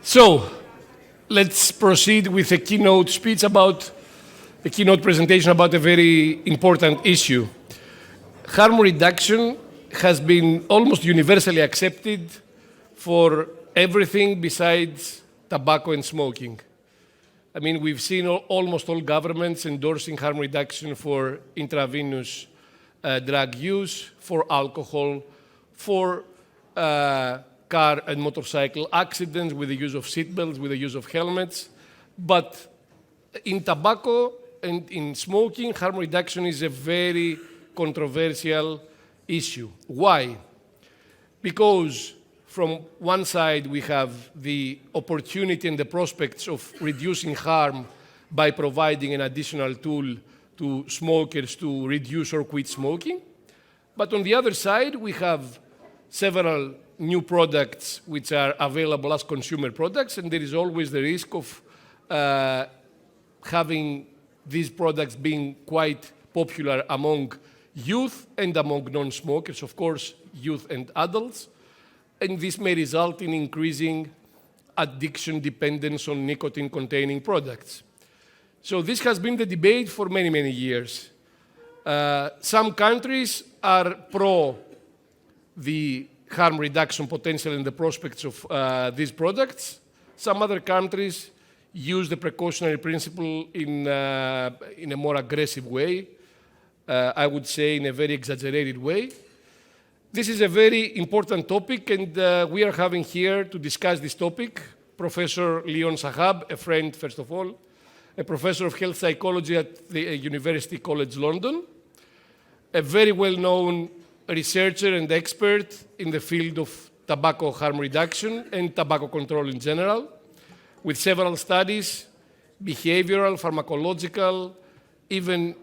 So, let's proceed with a keynote speech about a keynote presentation about a very important issue. Harm reduction has been almost universally accepted for everything besides tobacco and smoking. I mean, we've seen almost all governments endorsing harm reduction for intravenous drug use, for alcohol, for car and motorcycle accidents with the use of seatbelts, with the use of helmets. But in tobacco and in smoking, harm reduction is a very controversial issue. Why? Because from one side, we have the opportunity and the prospects of reducing harm by providing an additional tool to smokers to reduce or quit smoking. But on the other side, we have several new products which are available as consumer products, and there is always the risk of having these products being quite popular among youth and among non-smokers, of course, youth and adults. And this may result in increasing addiction dependence on nicotine-containing products. So this has been the debate for many, many years. Some countries are pro the harm reduction potential and the prospects of these products. Some other countries use the precautionary principle in a more aggressive way, I would say in a very exaggerated way. This is a very important topic, and we are having here to discuss this topic Professor Leon Shahab, a friend, first of all, a professor of health psychology at the University College London, a very well-known researcher and expert in the field of tobacco harm reduction and tobacco control in general, with several studies, behavioral, pharmacological, even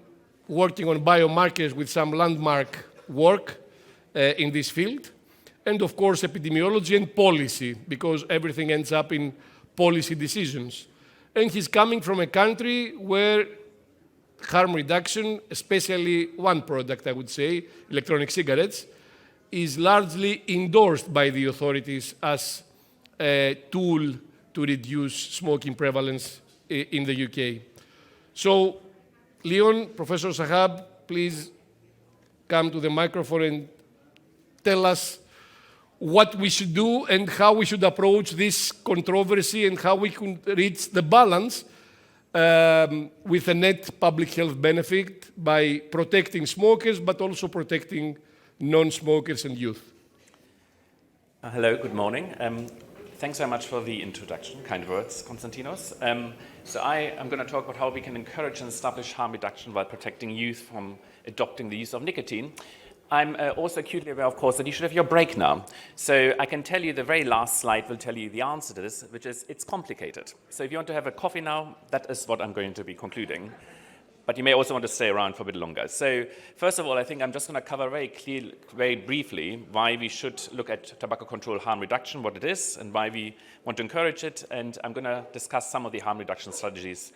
working on biomarkers with some landmark work in this field, and of course epidemiology and policy, because everything ends up in policy decisions. And he's coming from a country where harm reduction, especially one product, I would say, electronic cigarettes, is largely endorsed by the authorities as a tool to reduce smoking prevalence in the UK. So, Leon, Professor Shahab, please come to the microphone and tell us what we should do and how we should approach this controversy and how we can reach the balance with a net public health benefit by protecting smokers, but also protecting non-smokers and youth. Hello, good morning. Thanks very much for the introduction, kind words, Konstantinos. So I am going to talk about how we can encourage and establish harm reduction while protecting youth from adopting the use of nicotine. I'm also acutely aware, of course, that you should have your break now. So I can tell you the very last slide will tell you the answer to this, which is it's complicated. So if you want to have a coffee now, that is what I'm going to be concluding. But you may also want to stay around for a bit longer. So first of all, I think I'm just going to cover very briefly why we should look at tobacco control harm reduction, what it is, and why we want to encourage it. And I'm going to discuss some of the harm reduction strategies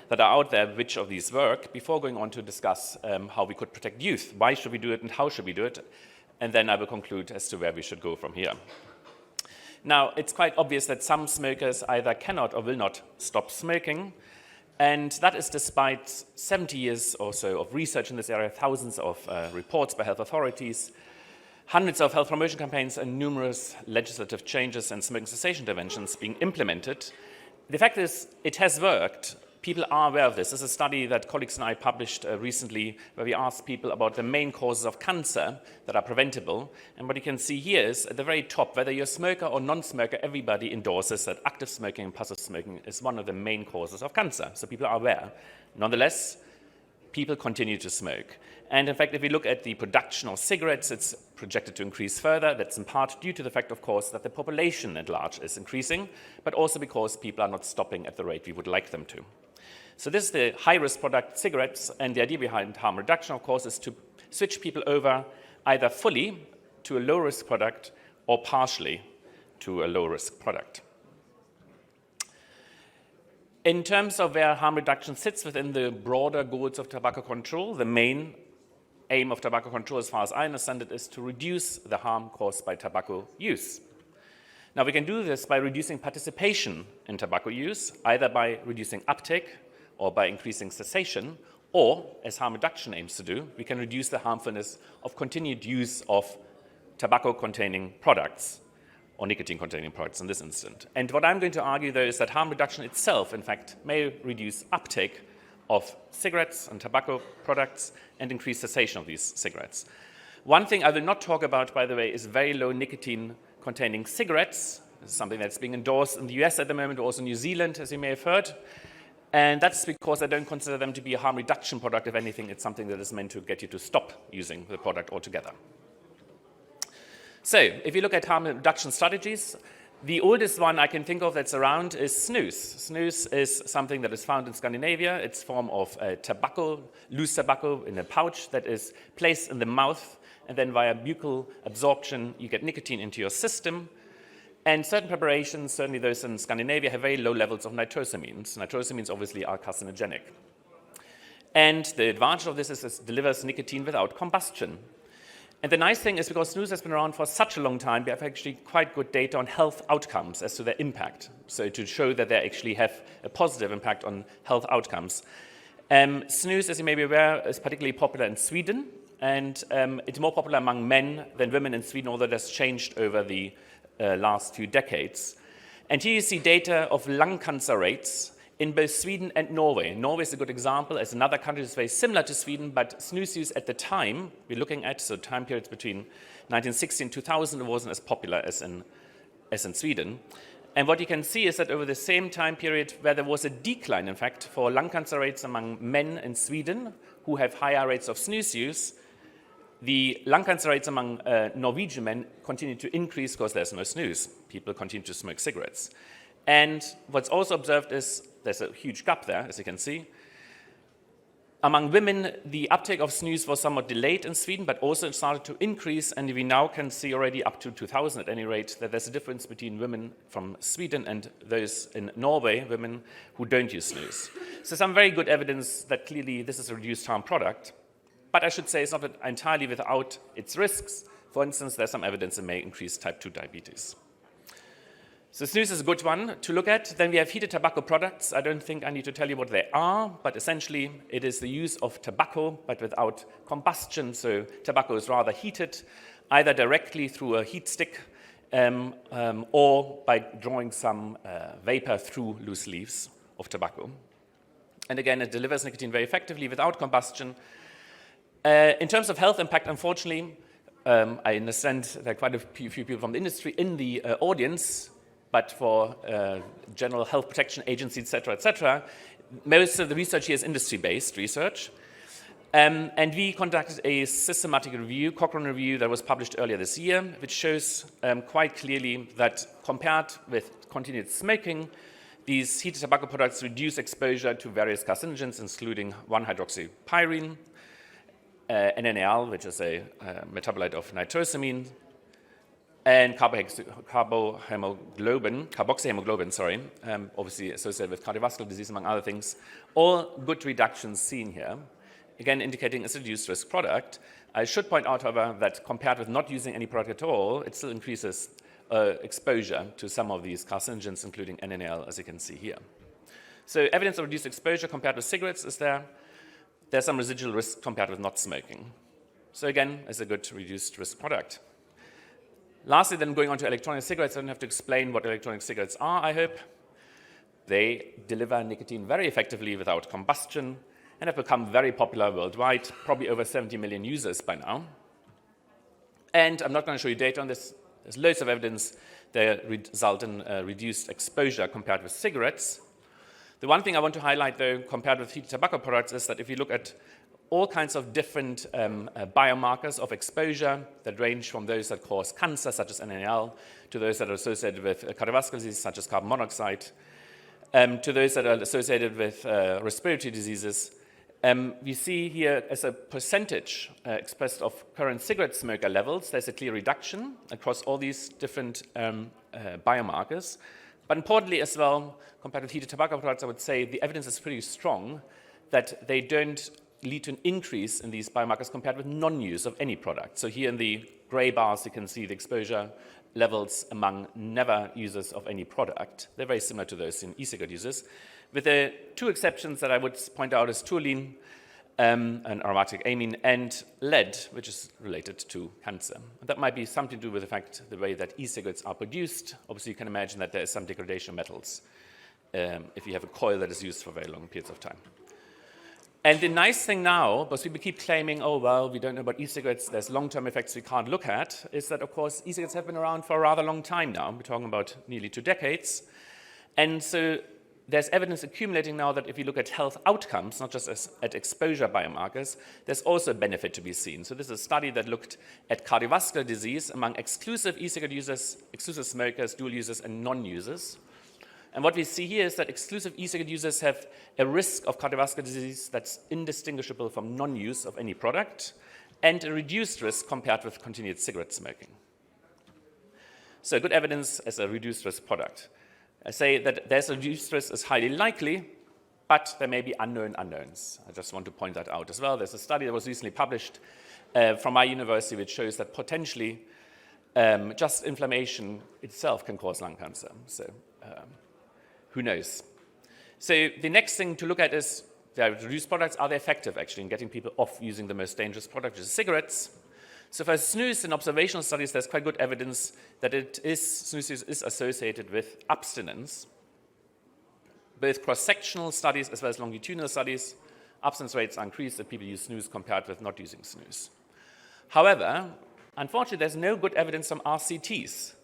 that are out there, which of these work, before going on to discuss how we could protect youth. Why should we do it and how should we do it? And then I will conclude as to where we should go from here. Now, it's quite obvious that some smokers either cannot or will not stop smoking. And that is despite 70 years or so of research in this area, thousands of reports by health authorities, hundreds of health promotion campaigns, and numerous legislative changes and smoking cessation interventions being implemented. The fact is, it has worked. People are aware of this. This is a study that colleagues and I published recently where we asked people about the main causes of cancer that are preventable. And what you can see here is at the very top, whether you're a smoker or non-smoker, everybody endorses that active smoking and passive smoking is one of the main causes of cancer. So people are aware. Nonetheless, people continue to smoke. And in fact, if we look at the production of cigarettes, it's projected to increase further. That's in part due to the fact, of course, that the population at large is increasing, but also because people are not stopping at the rate we would like them to. So this is the high-risk product, cigarettes, and the idea behind harm reduction, of course, is to switch people over either fully to a low-risk product or partially to a low-risk product. In terms of where harm reduction sits within the broader goals of tobacco control, the main aim of tobacco control, as far as I understand it, is to reduce the harm caused by tobacco use. Now, we can do this by reducing participation in tobacco use, either by reducing uptake or by increasing cessation, or, as harm reduction aims to do, we can reduce the harmfulness of continued use of tobacco-containing products, or nicotine-containing products in this instance. And what I'm going to argue, though, is that harm reduction itself, in fact, may reduce uptake of cigarettes and tobacco products and increase cessation of these cigarettes. One thing I will not talk about, by the way, is very low nicotine-containing cigarettes. This is something that's being endorsed in the US at the moment, also New Zealand, as you may have heard. And that's because I don't consider them to be a harm reduction product. If anything, it's something that is meant to get you to stop using the product altogether. So, if you look at harm reduction strategies, the oldest one I can think of that's around is snus. Snus is something that is found in Scandinavia. It's a form of tobacco, loose tobacco in a pouch that is placed in the mouth, and then via buccal absorption, you get nicotine into your system. And certain preparations, certainly those in Scandinavia, have very low levels of nitrosamines. Nitrosamines obviously are carcinogenic. And the advantage of this is it delivers nicotine without combustion. And the nice thing is, because snus has been around for such a long time, we have actually quite good data on health outcomes as to their impact. So to show that they actually have a positive impact on health outcomes. Snus, as you may be aware, is particularly popular in Sweden. And it's more popular among men than women in Sweden, although that's changed over the last few decades. And here you see data of lung cancer rates in both Sweden and Norway. Norway is a good example as another country that's very similar to Sweden, but snus use at the time we're looking at, so time periods between 1960 and 2000, it wasn't as popular as in Sweden. And what you can see is that over the same time period where there was a decline, in fact, for lung cancer rates among men in Sweden who have higher rates of snus use, the lung cancer rates among Norwegian men continue to increase because there's no snus. People continue to smoke cigarettes. And what's also observed is there's a huge gap there, as you can see. Among women, the uptake of snus was somewhat delayed in Sweden, but also it started to increase, and we now can see already up to 2000 at any rate that there's a difference between women from Sweden and those in Norway, women who don't use snus. So some very good evidence that clearly this is a reduced harm product, but I should say it's not entirely without its risks. For instance, there's some evidence it may increase type 2 diabetes. So snus is a good one to look at. Then we have heated tobacco products. I don't think I need to tell you what they are, but essentially it is the use of tobacco, but without combustion. So tobacco is rather heated, either directly through a heat stick or by drawing some vapor through loose leaves of tobacco. And again, it delivers nicotine very effectively without combustion. In terms of health impact, unfortunately, I understand there are quite a few people from the industry in the audience, but for general health protection agencies, et cetera, most of the research here is industry-based research. And we conducted a systematic review, Cochrane review, that was published earlier this year, which shows quite clearly that compared with continued smoking, these heated tobacco products reduce exposure to various carcinogens, including 1-hydroxypyrene, NNAL, which is a metabolite of nitrosamine, and carboxyhemoglobin, obviously associated with cardiovascular disease, among other things. All good reductions seen here, again indicating it's a reduced risk product. I should point out, however, that compared with not using any product at all, it still increases exposure to some of these carcinogens, including NNAL, as you can see here. So evidence of reduced exposure compared with cigarettes is there. There's some residual risk compared with not smoking. So again, it's a good reduced risk product. Lastly, then going on to electronic cigarettes, I don't have to explain what electronic cigarettes are, I hope. They deliver nicotine very effectively without combustion and have become very popular worldwide, probably over 70 million users by now. And I'm not going to show you data on this. There's loads of evidence that result in reduced exposure compared with cigarettes. The one thing I want to highlight, though, compared with heated tobacco products, is that if you look at all kinds of different biomarkers of exposure that range from those that cause cancer, such as NNAL, to those that are associated with cardiovascular disease, such as carbon monoxide, to those that are associated with respiratory diseases. We see here as a percentage expressed of current cigarette smoker levels, there's a clear reduction across all these different biomarkers. But importantly as well, compared with heated tobacco products, I would say the evidence is pretty strong that they don't lead to an increase in these biomarkers compared with non-use of any product. So here in the gray bars, you can see the exposure levels among never users of any product. They're very similar to those in e-cigarette users, with the two exceptions that I would point out is toluene, an aromatic amine, and lead, which is related to cancer. And that might be something to do with the fact, the way that e-cigarettes are produced. Obviously, you can imagine that there is some degradation of metals if you have a coil that is used for very long periods of time. And the nice thing now, because people keep claiming, oh, well, we don't know about e-cigarettes, there's long-term effects we can't look at, is that, of course, e-cigarettes have been around for a rather long time now. We're talking about nearly 2 decades. And so there's evidence accumulating now that if you look at health outcomes, not just at exposure biomarkers, there's also a benefit to be seen. So this is a study that looked at cardiovascular disease among exclusive e-cigarette users, exclusive smokers, dual users, and non-users. And what we see here is that exclusive e-cigarette users have a risk of cardiovascular disease that's indistinguishable from non-use of any product, and a reduced risk compared with continued cigarette smoking. So good evidence as a reduced risk product. I say that there's a reduced risk is highly likely, but there may be unknown unknowns. I just want to point that out as well. There's a study that was recently published from my university which shows that potentially just inflammation itself can cause lung cancer. So who knows? So the next thing to look at is the reduced products, are they effective actually in getting people off using the most dangerous product, which is cigarettes? So for snus, in observational studies, there's quite good evidence that snus use is associated with abstinence. Both cross-sectional studies as well as longitudinal studies, abstinence rates are increased if people use snus compared with not using snus. However, unfortunately, there's no good evidence from RCTs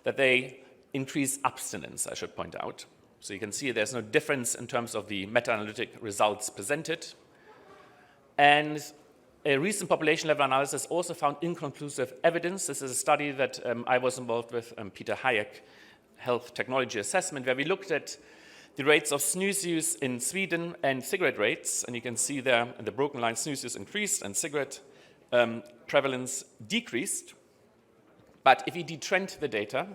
that they increase abstinence, I should point out. So you can see there's no difference in terms of the meta-analytic results presented. And a recent population-level analysis also found inconclusive evidence. This is a study that I was involved with, Peter Hayek, Health Technology Assessment, where we looked at the rates of snus use in Sweden and cigarette rates. And you can see there in the broken line, snus use increased and cigarette prevalence decreased. But if you detrend the data,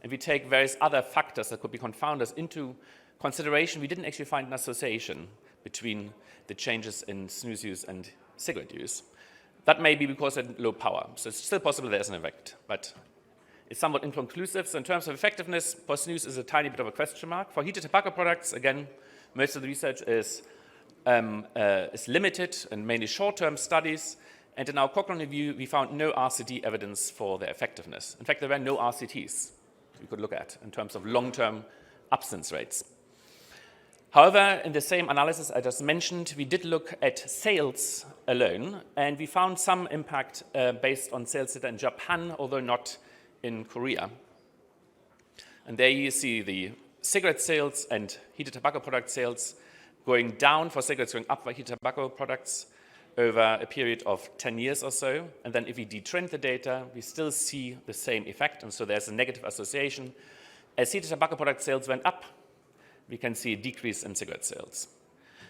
and we take various other factors that could be confounders into consideration, we didn't actually find an association between the changes in snus use and cigarette use. That may be because of low power. So it's still possible there's an effect, but it's somewhat inconclusive. So in terms of effectiveness, for snus is a tiny bit of a question mark. For heated tobacco products, again, most of the research is limited and mainly short-term studies. And in our Cochrane review, we found no RCT evidence for their effectiveness. In fact, there were no RCTs we could look at in terms of long-term abstinence rates. However, in the same analysis I just mentioned, we did look at sales alone, and we found some impact based on sales data in Japan, although not in Korea. And there you see the cigarette sales and heated tobacco product sales going down for cigarettes, going up for heated tobacco products over a period of 10 years or so. And then if we detrend the data, we still see the same effect. And so there's a negative association. As heated tobacco product sales went up, we can see a decrease in cigarette sales.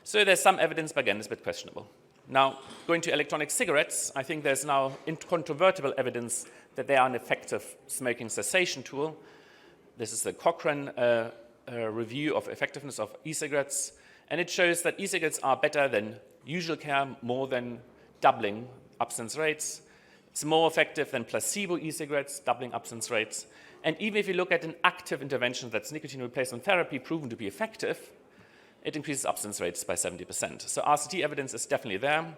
So there's some evidence, but again, it's a bit questionable. Now, going to electronic cigarettes, I think there's now incontrovertible evidence that they are an effective smoking cessation tool. This is the Cochrane review of effectiveness of e-cigarettes. And it shows that e-cigarettes are better than usual care, more than doubling abstinence rates. It's more effective than placebo e-cigarettes, doubling abstinence rates. And even if you look at an active intervention that's nicotine replacement therapy proven to be effective, it increases abstinence rates by 70%. So RCT evidence is definitely there.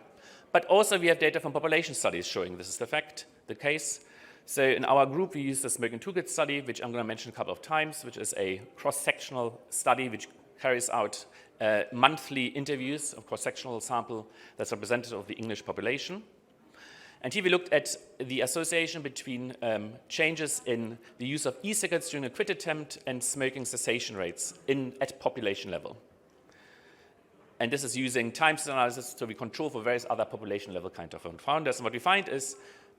But also we have data from population studies showing this is the case. So in our group, we use the Smoking Toolkit study, which I'm going to mention a couple of times, which is a cross-sectional study which carries out monthly interviews of cross-sectional sample that's representative of the English population. And here we looked at the association between changes in the use of e-cigarettes during a quit attempt and smoking cessation rates at population level. And this is using time series analysis, so we control for various other population level kind of confounders. And what we find is,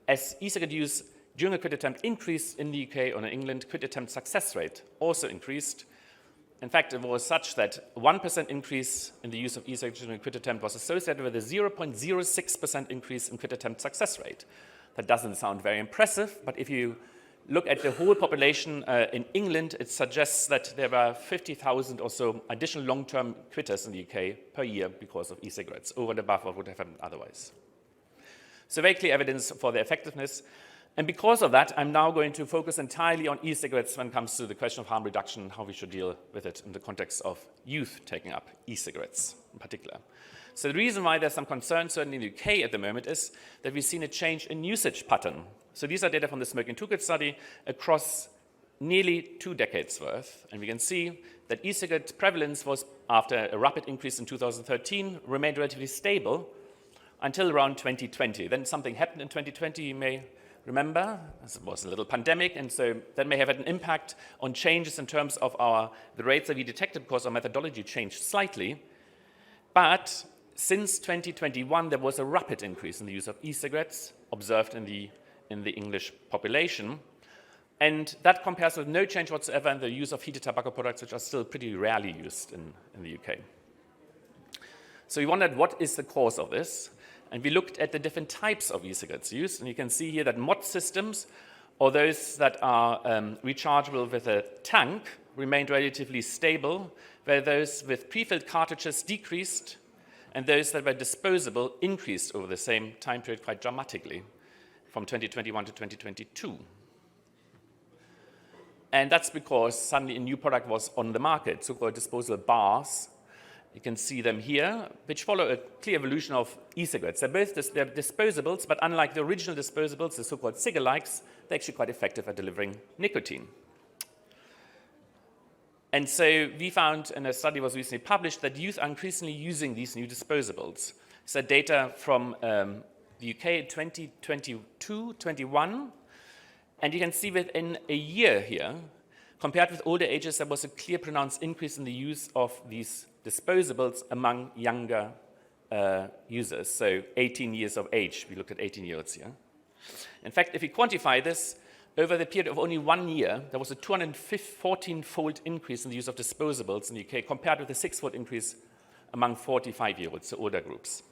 as e-cigarette use during a quit attempt increased in the UK or in England, quit attempt success rate also increased. In fact, it was such that 1% increase in the use of e-cigarettes during a quit attempt was associated with a 0.06% increase in quit attempt success rate. That doesn't sound very impressive, but if you look at the whole population in England, it suggests that there were 50,000 or so additional long-term quitters in the UK per year because of e-cigarettes, over and above what would have happened otherwise. So very clear evidence for the effectiveness. And because of that, I'm now going to focus entirely on e-cigarettes when it comes to the question of harm reduction and how we should deal with it in the context of youth taking up e-cigarettes in particular. So the reason why there's some concern, certainly in the UK at the moment, is that we've seen a change in usage pattern. So these are data from the Smoking Toolkit study across nearly 2 decades worth. And we can see that e-cigarette prevalence was, after a rapid increase in 2013, remained relatively stable until around 2020. Then something happened in 2020, you may remember. It was a little pandemic, and so that may have had an impact on changes in terms of the rates that we detected because our methodology changed slightly. But since 2021, there was a rapid increase in the use of e-cigarettes observed in the English population. And that compares with no change whatsoever in the use of heated tobacco products, which are still pretty rarely used in the UK. So we wondered, what is the cause of this? And we looked at the different types of e-cigarettes used, and you can see here that mod systems, or those that are rechargeable with a tank, remained relatively stable, where those with pre-filled cartridges decreased, and those that were disposable increased over the same time period quite dramatically, from 2021 to 2022. And that's because suddenly a new product was on the market, so-called disposable bars. You can see them here, which follow a clear evolution of e-cigarettes. They're disposables, but unlike the original disposables, the so-called cigalikes, they're actually quite effective at delivering nicotine. And so we found, and a study was recently published, that youth are increasingly using these new disposables. So data from the UK in 2022-21, and you can see within a year here, compared with older ages, there was a clear pronounced increase in the use of these disposables among younger users, so 18 years of age. We looked at 18-year-olds here. In fact, if we quantify this, over the period of only 1 year, there was a 214-fold increase in the use of disposables in the UK, compared with a 6-fold increase among 45-year-olds, so older groups,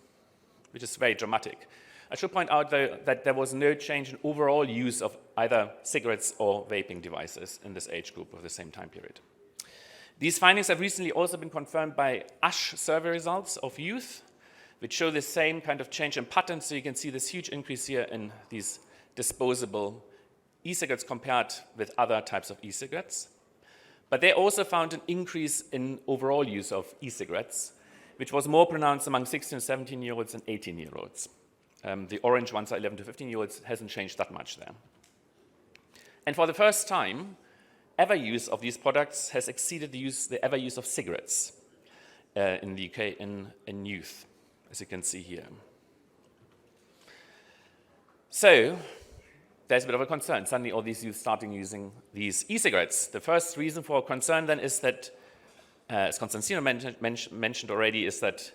which is very dramatic. I should point out, though, that there was no change in overall use of either cigarettes or vaping devices in this age group of the same time period. These findings have recently also been confirmed by USH survey results of youth, which show the same kind of change in pattern. So you can see this huge increase here in these disposable e-cigarettes compared with other types of e-cigarettes. But they also found an increase in overall use of e-cigarettes, which was more pronounced among 16 and 17-year-olds and 18-year-olds. The orange ones are 11 to 15-year-olds, hasn't changed that much there. And for the first time, ever use of these products has exceeded the ever use of cigarettes in the UK in youth, as you can see here. So there's a bit of a concern. Suddenly all these youth starting using these e-cigarettes. The first reason for concern then is that, as Constantino mentioned already, is that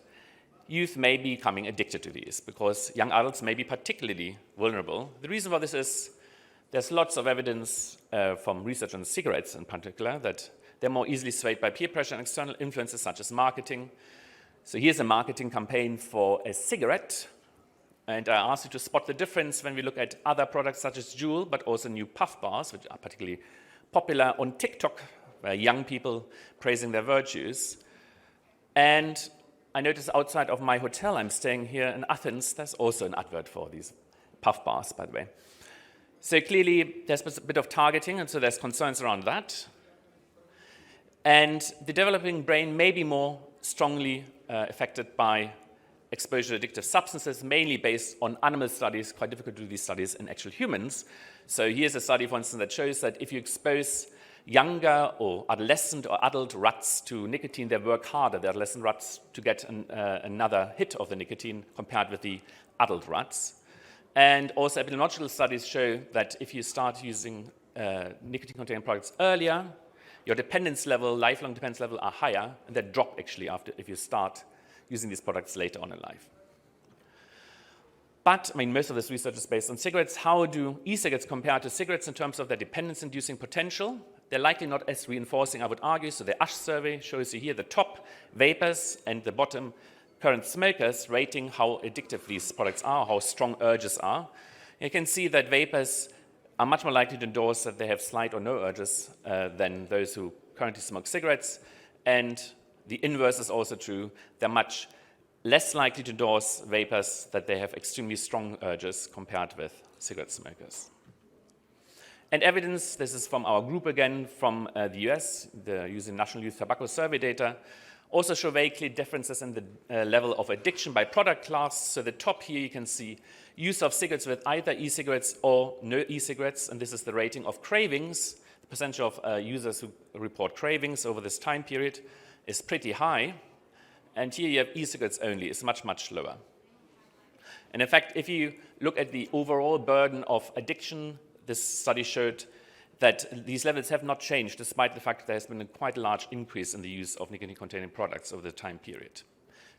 youth may be becoming addicted to these because young adults may be particularly vulnerable. The reason for this is there's lots of evidence from research on cigarettes in particular that they're more easily swayed by peer pressure and external influences such as marketing. So here's a marketing campaign for a cigarette. And I asked you to spot the difference when we look at other products such as Juul, but also new puff bars, which are particularly popular on TikTok, where young people praising their virtues. And I noticed outside of my hotel, I'm staying here in Athens, there's also an advert for these puff bars, by the way. So clearly, there's a bit of targeting, and so there's concerns around that. And the developing brain may be more strongly affected by exposure to addictive substances, mainly based on animal studies. Quite difficult to do these studies in actual humans. So here's a study, for instance, that shows that if you expose younger or adolescent or adult rats to nicotine, they work harder, the adolescent rats, to get another hit of the nicotine compared with the adult rats. And also epidemiological studies show that if you start using nicotine-containing products earlier, your dependence level, lifelong dependence level are higher, and they drop actually if you start using these products later on in life. But, I mean, most of this research is based on cigarettes. How do e-cigarettes compare to cigarettes in terms of their dependence-inducing potential? They're likely not as reinforcing, I would argue. So the USH survey shows you here the top vapors and the bottom current smokers, rating how addictive these products are, how strong urges are. You can see that vapors are much more likely to endorse that they have slight or no urges than those who currently smoke cigarettes. And the inverse is also true. They're much less likely to endorse vapors that they have extremely strong urges compared with cigarette smokers. And evidence, this is from our group again, from the US, using National Youth Tobacco Survey data, also show very clear differences in the level of addiction by product class. So the top here you can see use of cigarettes with either e-cigarettes or no e-cigarettes, and this is the rating of cravings. The percentage of users who report cravings over this time period is pretty high. And here you have e-cigarettes only, it's much, much lower. And in fact, if you look at the overall burden of addiction, this study showed that these levels have not changed despite the fact that there has been quite a large increase in the use of nicotine-containing products over the time period.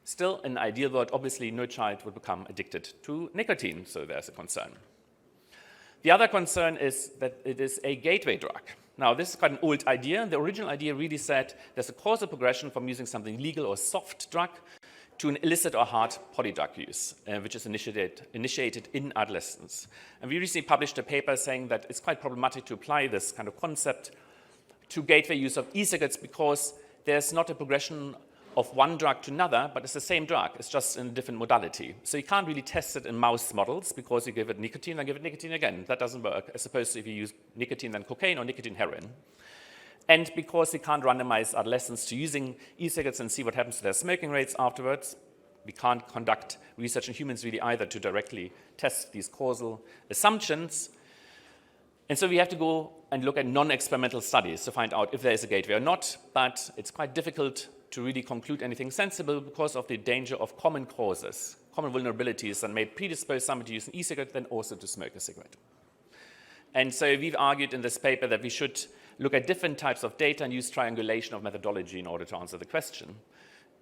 Still, in an ideal world, obviously no child would become addicted to nicotine, so there's a concern. The other concern is that it is a gateway drug. Now, this is quite an old idea. The original idea really said there's a causal progression from using something legal or soft drug to an illicit or hard polydrug use, which is initiated in adolescence. And we recently published a paper saying that it's quite problematic to apply this kind of concept to gateway use of e-cigarettes because there's not a progression of one drug to another, but it's the same drug. It's just in a different modality. So you can't really test it in mouse models because you give it nicotine and give it nicotine again. That doesn't work, as opposed to if you use nicotine then cocaine or nicotine heroin. And because we can't randomize adolescents to using e-cigarettes and see what happens to their smoking rates afterwards, we can't conduct research in humans really either to directly test these causal assumptions. And so we have to go and look at non-experimental studies to find out if there is a gateway or not, but it's quite difficult to really conclude anything sensible because of the danger of common causes, common vulnerabilities that may predispose somebody to use an e-cigarette then also to smoke a cigarette. And so we've argued in this paper that we should look at different types of data and use triangulation of methodology in order to answer the question.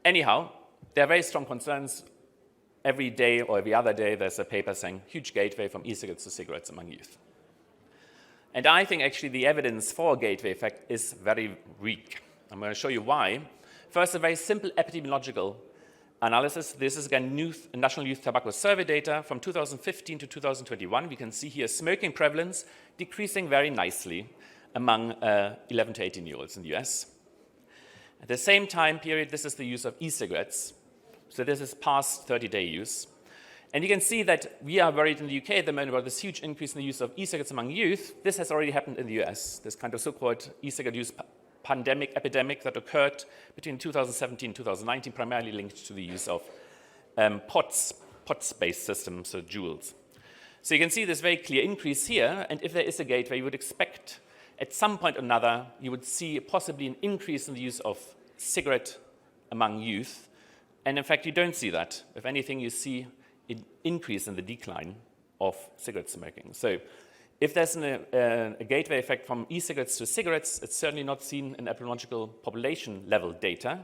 Anyhow, there are very strong concerns. Every day or every other day, there's a paper saying huge gateway from e-cigarettes to cigarettes among youth. And I think actually the evidence for a gateway effect is very weak. I'm going to show you why. First, a very simple epidemiological analysis. This is again National Youth Tobacco Survey data from 2015 to 2021. We can see here smoking prevalence decreasing very nicely among 11 to 18-year-olds in the US. At the same time period, this is the use of e-cigarettes. So this is past 30-day use. And you can see that we are worried in the UK at the moment about this huge increase in the use of e-cigarettes among youth. This has already happened in the US, this kind of so-called e-cigarette use epidemic that occurred between 2017 and 2019, primarily linked to the use of POTS-based systems, so Juuls. So you can see this very clear increase here, and if there is a gateway, you would expect at some point or another, you would see possibly an increase in the use of cigarette among youth, and in fact, you don't see that. If anything, you see an increase in the decline of cigarette smoking. So if there's a gateway effect from e-cigarettes to cigarettes, it's certainly not seen in epidemiological population level data,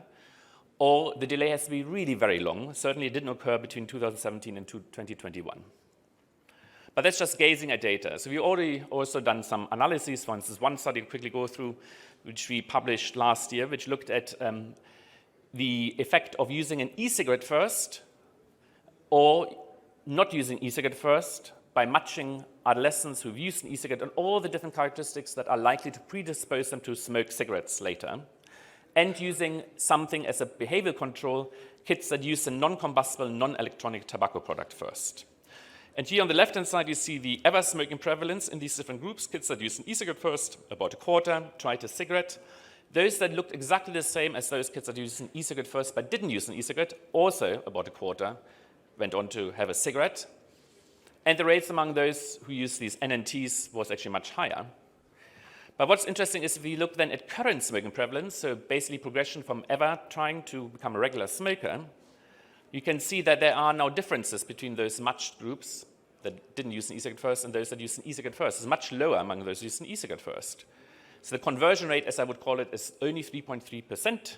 or the delay has to be really very long. Certainly it didn't occur between 2017 and 2021. But that's just gazing at data. So we already also done some analyses. For instance, one study to quickly go through, which we published last year, which looked at the effect of using an e-cigarette first or not using e-cigarette first by matching adolescents who've used an e-cigarette and all the different characteristics that are likely to predispose them to smoke cigarettes later, and using something as a behavioral control, kids that use a non-combustible, non-electronic tobacco product first. And here on the left-hand side, you see the ever smoking prevalence in these different groups. Kids that use an e-cigarette first, about a quarter, tried a cigarette. Those that looked exactly the same as those kids that used an e-cigarette first but didn't use an e-cigarette, also about a quarter, went on to have a cigarette. And the rates among those who use these NNTs was actually much higher. But what's interesting is if we look then at current smoking prevalence, so basically progression from ever trying to become a regular smoker, you can see that there are now differences between those matched groups that didn't use an e-cigarette first and those that used an e-cigarette first. It's much lower among those who used an e-cigarette first. So the conversion rate, as I would call it, is only 3.3%.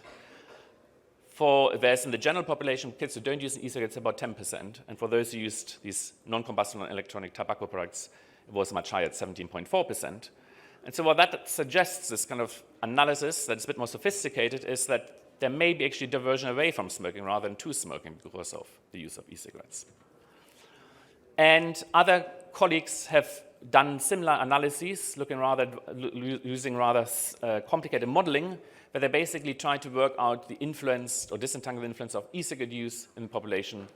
Whereas in the general population, kids who don't use an e-cigarette, it's about 10%. And for those who used these non-combustible and electronic tobacco products, it was much higher at 17.4%. And so what that suggests, this kind of analysis that's a bit more sophisticated, is that there may be actually diversion away from smoking rather than to smoking because of the use of e-cigarettes. And other colleagues have done similar analyses, using rather complicated modeling, where they basically try to work out the influence or disentangle the influence of e-cigarette use in the population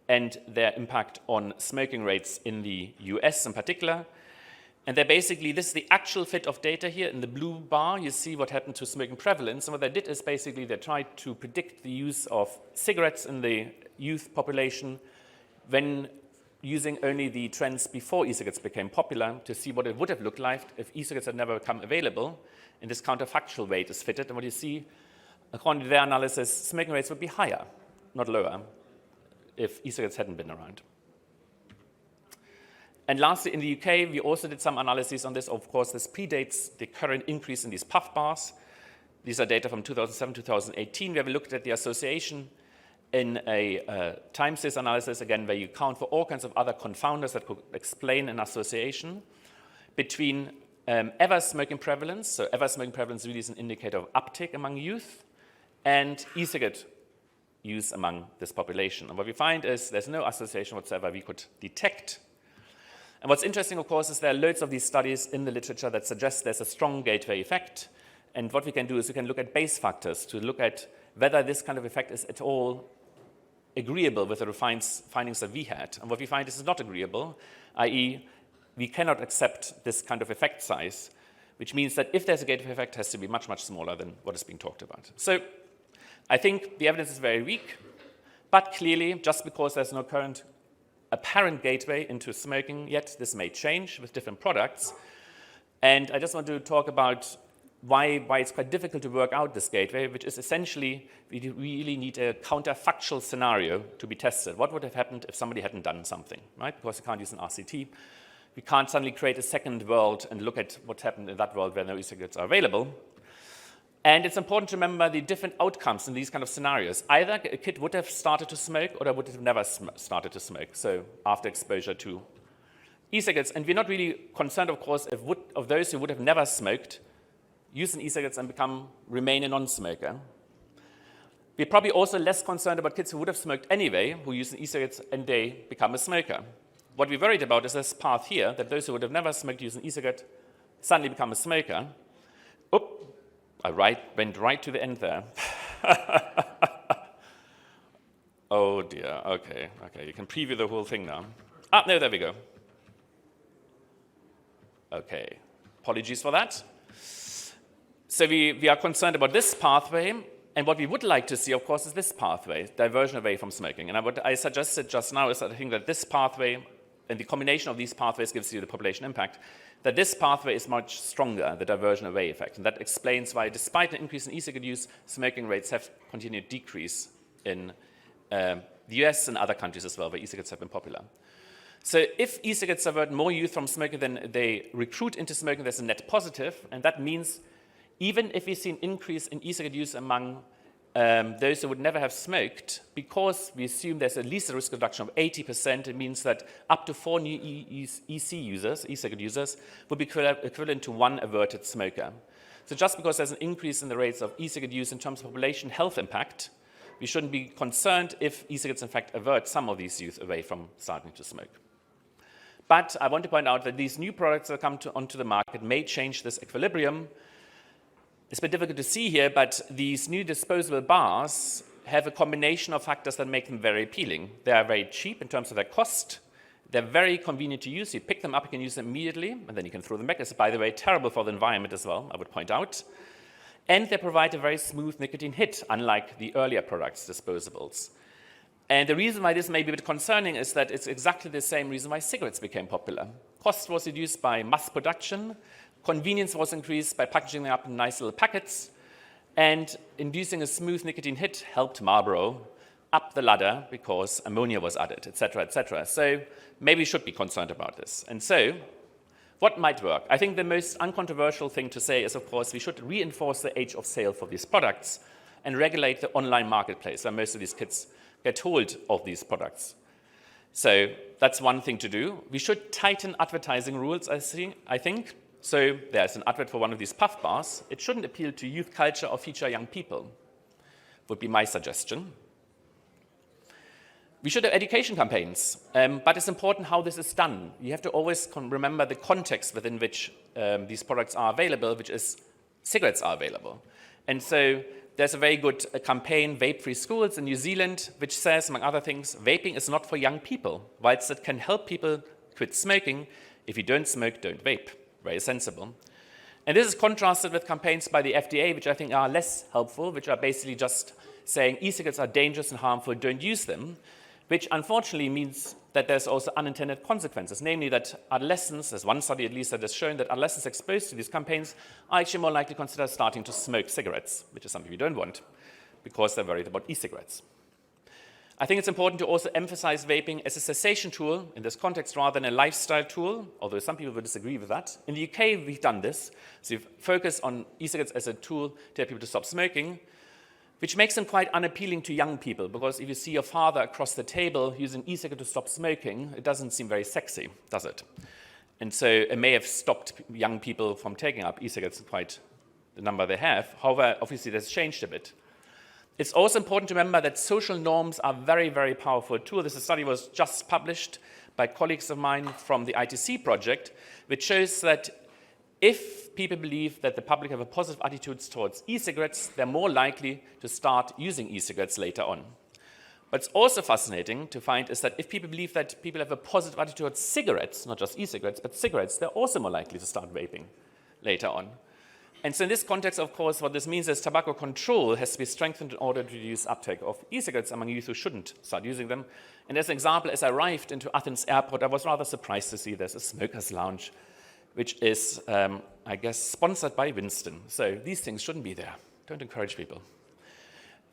and their impact on smoking rates in the US in particular. And they're basically, this is the actual fit of data here. In the blue bar, you see what happened to smoking prevalence. And what they did is basically they tried to predict the use of cigarettes in the youth population when using only the trends before e-cigarettes became popular to see what it would have looked like if e-cigarettes had never become available. And this counterfactual weight is fitted. And what you see, according to their analysis, smoking rates would be higher, not lower, if e-cigarettes hadn't been around. And lastly, in the UK, we also did some analyses on this. Of course, this predates the current increase in these puff bars. These are data from 2007, 2018. We have looked at the association in a time series analysis, again, where you count for all kinds of other confounders that could explain an association between ever smoking prevalence. So ever smoking prevalence really is an indicator of uptake among youth, and e-cigarette use among this population. And what we find is there's no association whatsoever we could detect. And what's interesting, of course, is there are loads of these studies in the literature that suggest there's a strong gateway effect. And what we can do is we can look at base factors to look at whether this kind of effect is at all agreeable with the findings that we had. And what we find is it's not agreeable, i.e., we cannot accept this kind of effect size, which means that if there's a gateway effect, it has to be much, much smaller than what is being talked about. So I think the evidence is very weak, but clearly, just because there's no current apparent gateway into smoking yet, this may change with different products. And I just want to talk about why it's quite difficult to work out this gateway, which is essentially we really need a counterfactual scenario to be tested. What would have happened if somebody hadn't done something, right? Because you can't use an RCT. We can't suddenly create a second world and look at what happened in that world where no e-cigarettes are available. And it's important to remember the different outcomes in these kind of scenarios. Either a kid would have started to smoke or they would have never started to smoke, so after exposure to e-cigarettes. And we're not really concerned, of course, of those who would have never smoked, use an e-cigarettes and remain a non-smoker. We're probably also less concerned about kids who would have smoked anyway, who use an e-cigarettes and they become a smoker. What we're worried about is this path here, that those who would have never smoked use an e-cigarette suddenly become a smoker. I went right to the end there. Oh dear, okay, you can preview the whole thing now. No, there we go. Okay, apologies for that. So we are concerned about this pathway, and what we would like to see, of course, is this pathway, diversion away from smoking. And what I suggested just now is that I think that this pathway, and the combination of these pathways gives you the population impact, that this pathway is much stronger, the diversion away effect. And that explains why, despite an increase in e-cigarette use, smoking rates have continued to decrease in the US and other countries as well, where e-cigarettes have been popular. So if e-cigarettes divert more youth from smoking than they recruit into smoking, there's a net positive. And that means even if we see an increase in e-cigarette use among those who would never have smoked, because we assume there's at least a risk reduction of 80%, it means that up to 4 new e-cigarette users, would be equivalent to 1 averted smoker. So just because there's an increase in the rates of e-cigarette use in terms of population health impact, we shouldn't be concerned if e-cigarettes in fact avert some of these youth away from starting to smoke. But I want to point out that these new products that come onto the market may change this equilibrium. It's a bit difficult to see here, but these new disposable bars have a combination of factors that make them very appealing. They are very cheap in terms of their cost. They're very convenient to use. You pick them up, you can use them immediately, and then you can throw them back. It's, by the way, terrible for the environment as well, I would point out. And they provide a very smooth nicotine hit, unlike the earlier products, disposables. And the reason why this may be a bit concerning is that it's exactly the same reason why cigarettes became popular. Cost was reduced by mass production. Convenience was increased by packaging them up in nice little packets, and inducing a smooth nicotine hit helped Marlboro up the ladder because ammonia was added, etc., etc. So maybe we should be concerned about this. And so what might work? I think the most uncontroversial thing to say is, of course, we should reinforce the age of sale for these products and regulate the online marketplace where most of these kids get hold of these products. So that's one thing to do. We should tighten advertising rules, I think. So there's an advert for one of these puff bars. It shouldn't appeal to youth culture or feature young people, would be my suggestion. We should have education campaigns, but it's important how this is done. You have to always remember the context within which these products are available, which is cigarettes are available. And so there's a very good campaign, Vape-Free Schools in New Zealand, which says, among other things, vaping is not for young people. Whilst it can help people quit smoking, If you don't smoke, don't vape. Very sensible. And this is contrasted with campaigns by the FDA, which I think are less helpful, which are basically just saying e-cigarettes are dangerous and harmful, don't use them, which unfortunately means that there's also unintended consequences, namely that adolescents, there's one study at least that has shown that adolescents exposed to these campaigns are actually more likely to consider starting to smoke cigarettes, which is something we don't want, because they're worried about e-cigarettes. I think it's important to also emphasize vaping as a cessation tool in this context rather than a lifestyle tool, although some people would disagree with that. In the UK, we've done this. So we've focused on e-cigarettes as a tool to help people to stop smoking, which makes them quite unappealing to young people, because if you see your father across the table using e-cigarette to stop smoking, it doesn't seem very sexy, does it? And so it may have stopped young people from taking up e-cigarettes, quite the number they have. However, obviously, that's changed a bit. It's also important to remember that social norms are very, very powerful tool. This study was just published by colleagues of mine from the ITC project, which shows that if people believe that the public have a positive attitudes towards e-cigarettes, they're more likely to start using e-cigarettes later on. What's also fascinating to find is that if people believe that people have a positive attitude towards cigarettes, not just e-cigarettes, but cigarettes, they're also more likely to start vaping later on. And so in this context, of course, what this means is tobacco control has to be strengthened in order to reduce uptake of e-cigarettes among youth who shouldn't start using them. And as an example, as I arrived into Athens airport, I was rather surprised to see there's a smoker's lounge, which is, I guess, sponsored by Winston. So these things shouldn't be there. Don't encourage people.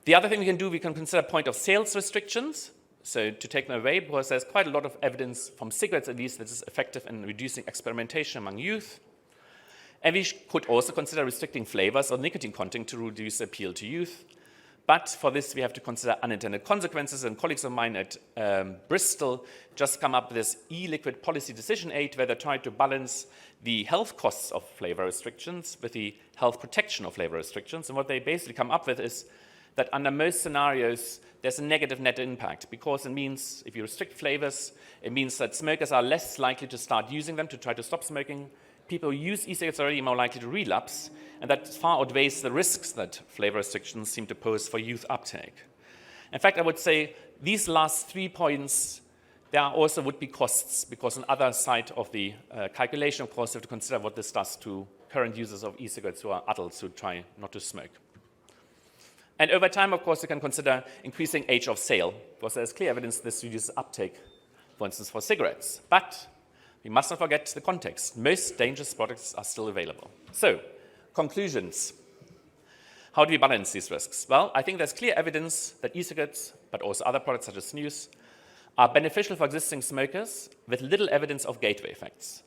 The other thing we can do, we can consider point of sales restrictions, so to take them away, because there's quite a lot of evidence from cigarettes, at least, that is effective in reducing experimentation among youth. And we could also consider restricting flavors or nicotine content to reduce appeal to youth. But for this, we have to consider unintended consequences. And colleagues of mine at Bristol just come up with this e-liquid policy decision aid, where they try to balance the health costs of flavor restrictions with the health protection of flavor restrictions. And what they basically come up with is that under most scenarios, there's a negative net impact, because it means if you restrict flavors, it means that smokers are less likely to start using them to try to stop smoking. People who use e-cigarettes are already more likely to relapse, and that far outweighs the risks that flavor restrictions seem to pose for youth uptake. In fact, I would say these last 3 points, there also would be costs, because on the other side of the calculation, of course, you have to consider what this does to current users of e-cigarettes who are adults who try not to smoke. And over time, of course, you can consider increasing age of sale, because there's clear evidence this reduces uptake, for instance, for cigarettes. But we must not forget the context. Most dangerous products are still available. So, conclusions. How do we balance these risks? Well, I think there's clear evidence that e-cigarettes, but also other products such as snus, are beneficial for existing smokers with little evidence of gateway effects.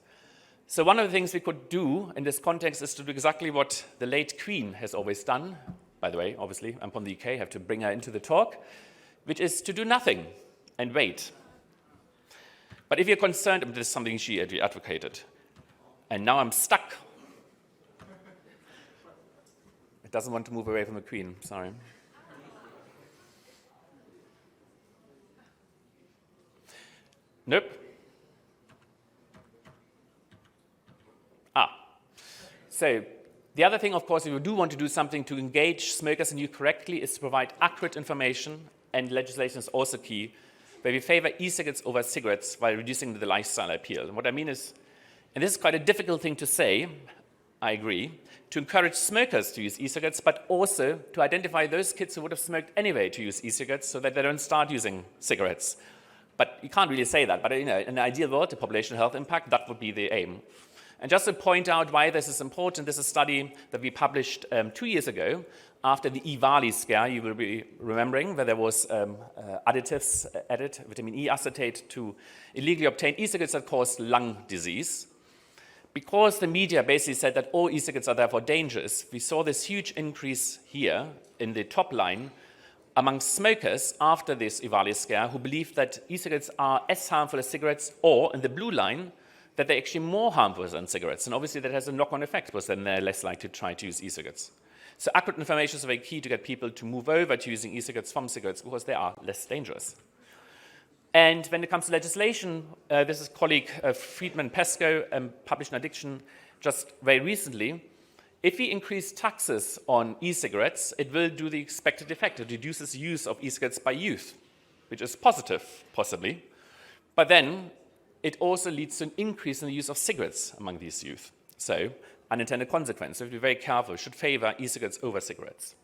So one of the things we could do in this context is to do exactly what the late Queen has always done. By the way, obviously, I'm from the UK, I have to bring her into the talk, which is to do nothing and wait. But if you're concerned, this is something she advocated, and now I'm stuck. It doesn't want to move away from the Queen, sorry. Nope. So the other thing, of course, if you do want to do something to engage smokers and youth correctly, is to provide accurate information, and legislation is also key, where we favor e-cigarettes over cigarettes while reducing the lifestyle appeal. And what I mean is, and this is quite a difficult thing to say, I agree, to encourage smokers to use e-cigarettes, but also to identify those kids who would have smoked anyway to use e-cigarettes so that they don't start using cigarettes. But you can't really say that. But in an ideal world, the population health impact, that would be the aim. And just to point out why this is important, this is a study that we published 2 years ago after the EVALI scare, you will be remembering, where there was additives added, vitamin E acetate, to illegally obtain e-cigarettes that caused lung disease. Because the media basically said that all e-cigarettes are therefore dangerous, we saw this huge increase here in the top line among smokers after this EVALI scare who believed that e-cigarettes are as harmful as cigarettes, or in the blue line, that they're actually more harmful than cigarettes. And obviously that has a knock-on effect, because then they're less likely to try to use e-cigarettes. So accurate information is very key to get people to move over to using e-cigarettes from cigarettes, because they are less dangerous. And when it comes to legislation, this is colleague Friedman Pesco published an addiction just very recently. If we increase taxes on e-cigarettes, it will do the expected effect. It reduces use of e-cigarettes by youth, which is positive, possibly. But then it also leads to an increase in the use of cigarettes among these youth. So, unintended consequence. So we have to be very careful. We should favor e-cigarettes over cigarettes.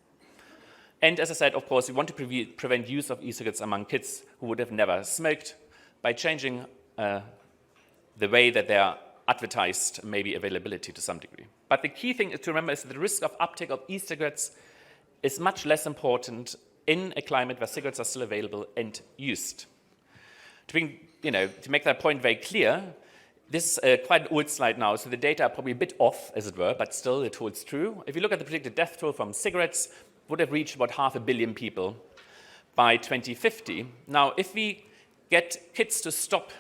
And as I said, of course, we want to prevent use of e-cigarettes among kids who would have never smoked by changing the way that they are advertised, maybe availability to some degree. But the key thing to remember is that the risk of uptake of e-cigarettes is much less important in a climate where cigarettes are still available and used. To make that point very clear, this is quite an old slide now, so the data are probably a bit off, as it were, but still it holds true. If you look at the predicted death toll from cigarettes, it would have reached about 500 million people by 2050. Now, if we get kids to stop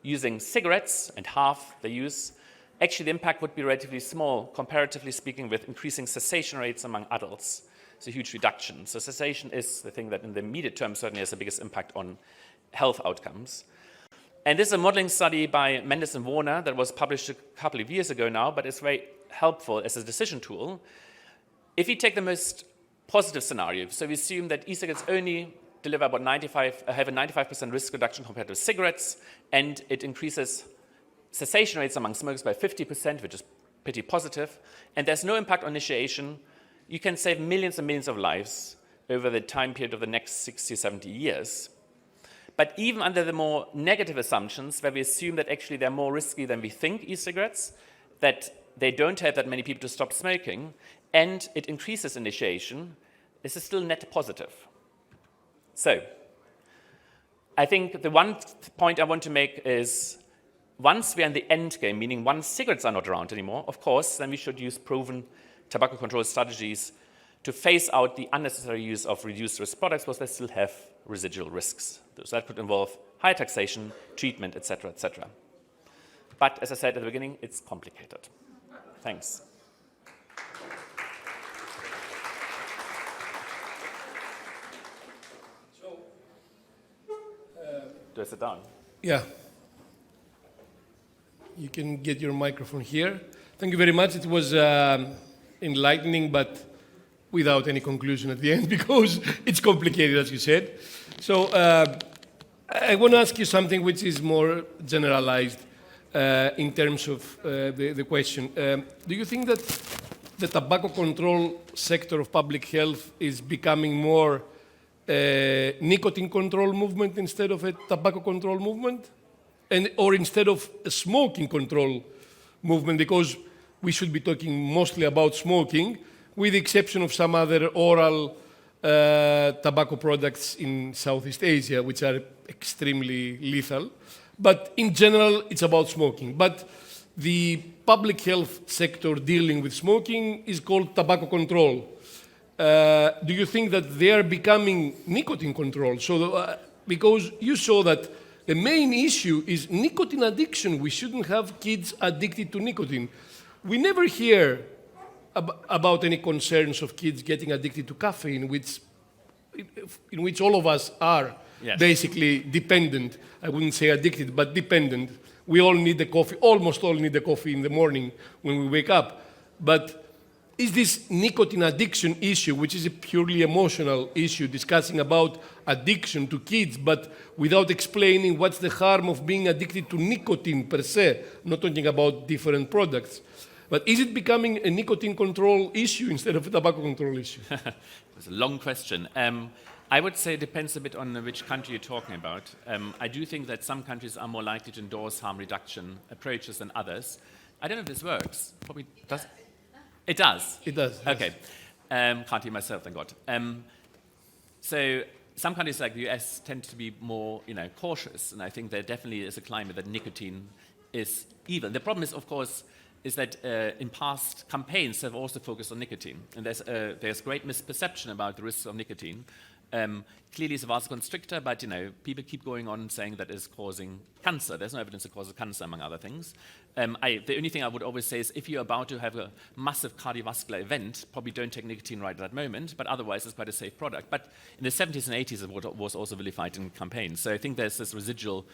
using cigarettes and half the use, actually the impact would be relatively small, comparatively speaking, with increasing cessation rates among adults. It's a huge reduction. So cessation is the thing that in the immediate term certainly has the biggest impact on health outcomes. And this is a modeling study by Mendes and Warner that was published a couple of years ago now, but it's very helpful as a decision tool. If you take the most positive scenario, so we assume that e-cigarettes only deliver about have a 95% risk reduction compared to cigarettes, and it increases cessation rates among smokers by 50%, which is pretty positive, and there's no impact on initiation, you can save millions and millions of lives over the time period of the next 60, 70 years. But even under the more negative assumptions, where we assume that actually they're more risky than we think, e-cigarettes, that they don't have that many people to stop smoking, and it increases initiation, this is still net positive. So, I think the one point I want to make is, once we're in the end game, meaning once cigarettes are not around anymore, of course, then we should use proven tobacco control strategies to phase out the unnecessary use of reduced risk products because they still have residual risks. So that could involve higher taxation, treatment, etc., etc. But as I said at the beginning, it's complicated. Thanks. Do I sit down? Yeah. You can get your microphone here. Thank you very much. It was enlightening, but without any conclusion at the end because it's complicated, as you said. So I want to ask you something which is more generalized in terms of the question. Do you think that the tobacco control sector of public health is becoming more a nicotine control movement instead of a tobacco control movement? Or instead of a smoking control movement, because we should be talking mostly about smoking, with the exception of some other oral tobacco products in Southeast Asia, which are extremely lethal. But in general, it's about smoking. But the public health sector dealing with smoking is called tobacco control. Do you think that they are becoming nicotine control? So, because you saw that the main issue is nicotine addiction. We shouldn't have kids addicted to nicotine. We never hear about any concerns of kids getting addicted to caffeine, in which all of us are basically dependent. I wouldn't say addicted, but dependent. We all need the coffee, almost all need the coffee in the morning when we wake up. But is this nicotine addiction issue, which is a purely emotional issue, discussing about addiction to kids, but without explaining what's the harm of being addicted to nicotine per se, not talking about different products. But is it becoming a nicotine control issue instead of a tobacco control issue? It's a long question. I would say it depends a bit on which country you're talking about. I do think that some countries are more likely to endorse harm reduction approaches than others. I don't know if this works. Probably does. It does? It does. Okay. Can't hear myself, thank God. So some countries like the US tend to be more cautious, and I think there definitely is a climate that nicotine is evil. The problem is, of course, is that in past campaigns have also focused on nicotine, and there's great misperception about the risks of nicotine. Clearly it's a vasoconstrictor, but people keep going on saying that it's causing cancer. There's no evidence it causes cancer, among other things. The only thing I would always say is if you're about to have a massive cardiovascular event, probably don't take nicotine right at that moment, but otherwise it's quite a safe product. But in the 70s and 80s it was also vilified in campaigns. So I think there's this residual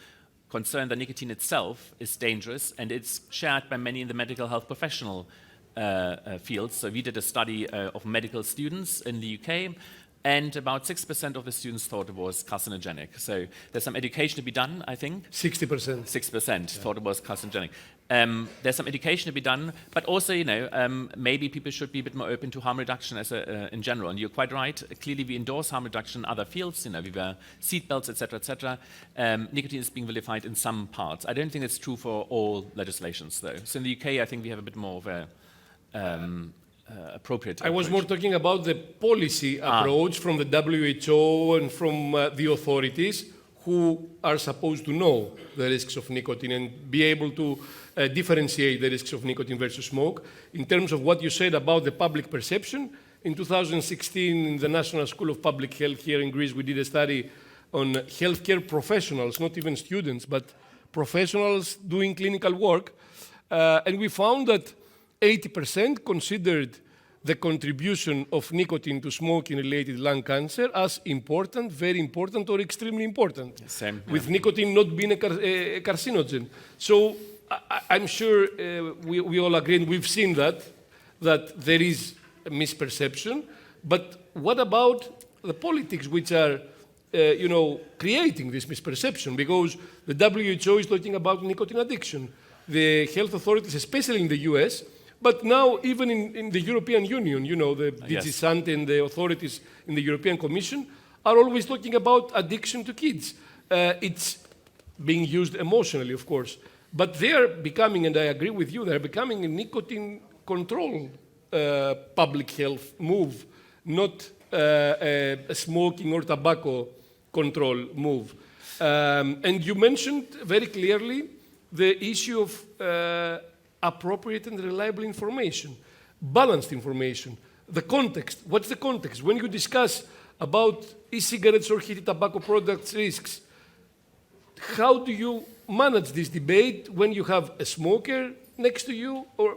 concern that nicotine itself is dangerous, and it's shared by many in the medical health professional fields. So we did a study of medical students in the UK, and about 6% of the students thought it was carcinogenic. So there's some education to be done, I think. 60%. 6% thought it was carcinogenic. There's some education to be done, but also, maybe people should be a bit more open to harm reduction in general. And you're quite right. Clearly, we endorse harm reduction in other fields. We wear seatbelts, etc., etc. Nicotine is being vilified in some parts. I don't think it's true for all legislations, though. So in the UK, I think we have a bit more of a appropriate approach. I was more talking about the policy approach from the WHO and from the authorities who are supposed to know the risks of nicotine and be able to differentiate the risks of nicotine versus smoke. In terms of what you said about the public perception, in 2016 in the National School of Public Health here in Greece, we did a study on healthcare professionals, not even students, but professionals doing clinical work. And we found that 80% considered the contribution of nicotine to smoking-related lung cancer as important, very important, or extremely important. Same. With nicotine not being a carcinogen. So I'm sure we all agree, and we've seen that there is a misperception. But what about the politics which are, creating this misperception? Because the WHO is talking about nicotine addiction. The health authorities, especially in the US, but now even in the European Union, the DG Sante and the authorities in the European Commission are always talking about addiction to kids. It's being used emotionally, of course. But they are becoming, and I agree with you, they're becoming a nicotine control public health move, not a smoking or tobacco control move. And you mentioned very clearly the issue of appropriate and reliable information, balanced information, the context. What's the context? When you discuss about e-cigarettes or heated tobacco products risks, how do you manage this debate when you have a smoker next to you or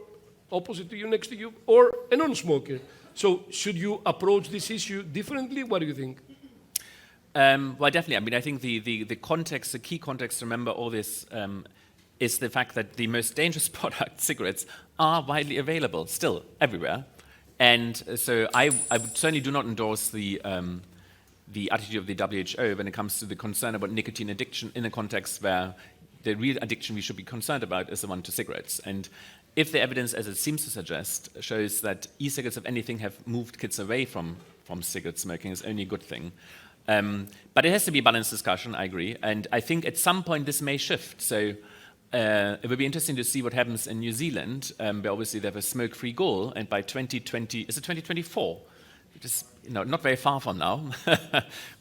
opposite to you, next to you, or a non-smoker? So should you approach this issue differently? What do you think? Well, definitely. I mean, I think the context, the key context to remember all this is the fact that the most dangerous products, cigarettes, are widely available still everywhere. And so I certainly do not endorse the attitude of the WHO when it comes to the concern about nicotine addiction in a context where the real addiction we should be concerned about is the one to cigarettes. And if the evidence, as it seems to suggest, shows that e-cigarettes, if anything, have moved kids away from cigarette smoking, is only a good thing. But it has to be a balanced discussion, I agree. And I think at some point this may shift. So it would be interesting to see what happens in New Zealand, where obviously they have a smoke-free goal, and by 2020, is it 2024? Which is not very far from now.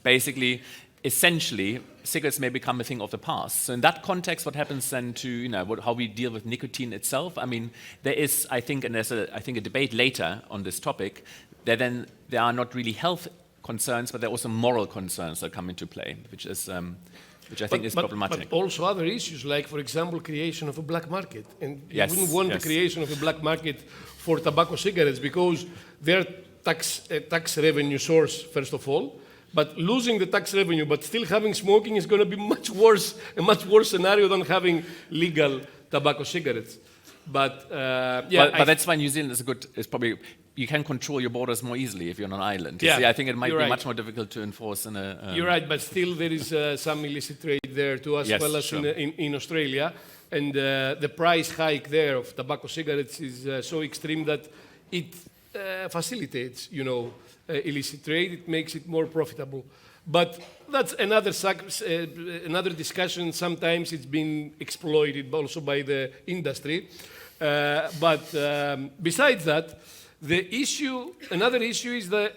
Basically, essentially, cigarettes may become a thing of the past. So in that context, what happens then to how we deal with nicotine itself? I mean, there is, I think, and there's a debate later on this topic. There are not really health concerns, but there are also moral concerns that come into play, which I think is problematic. But also other issues, like, for example, creation of a black market. And you wouldn't want the creation of a black market for tobacco cigarettes because they're tax revenue source, first of all. But losing the tax revenue, but still having smoking is going to be a much worse scenario than having legal tobacco cigarettes. But that's why New Zealand is probably, you can control your borders more easily if you're on an island. Yeah, see, I think it might be much more difficult to enforce in a... You're right, but still there is some illicit trade there too, as well as in Australia. And the price hike there of tobacco cigarettes is so extreme that it facilitates, illicit trade. It makes it more profitable. But that's another discussion. Sometimes it's been exploited also by the industry. But besides that, another issue is the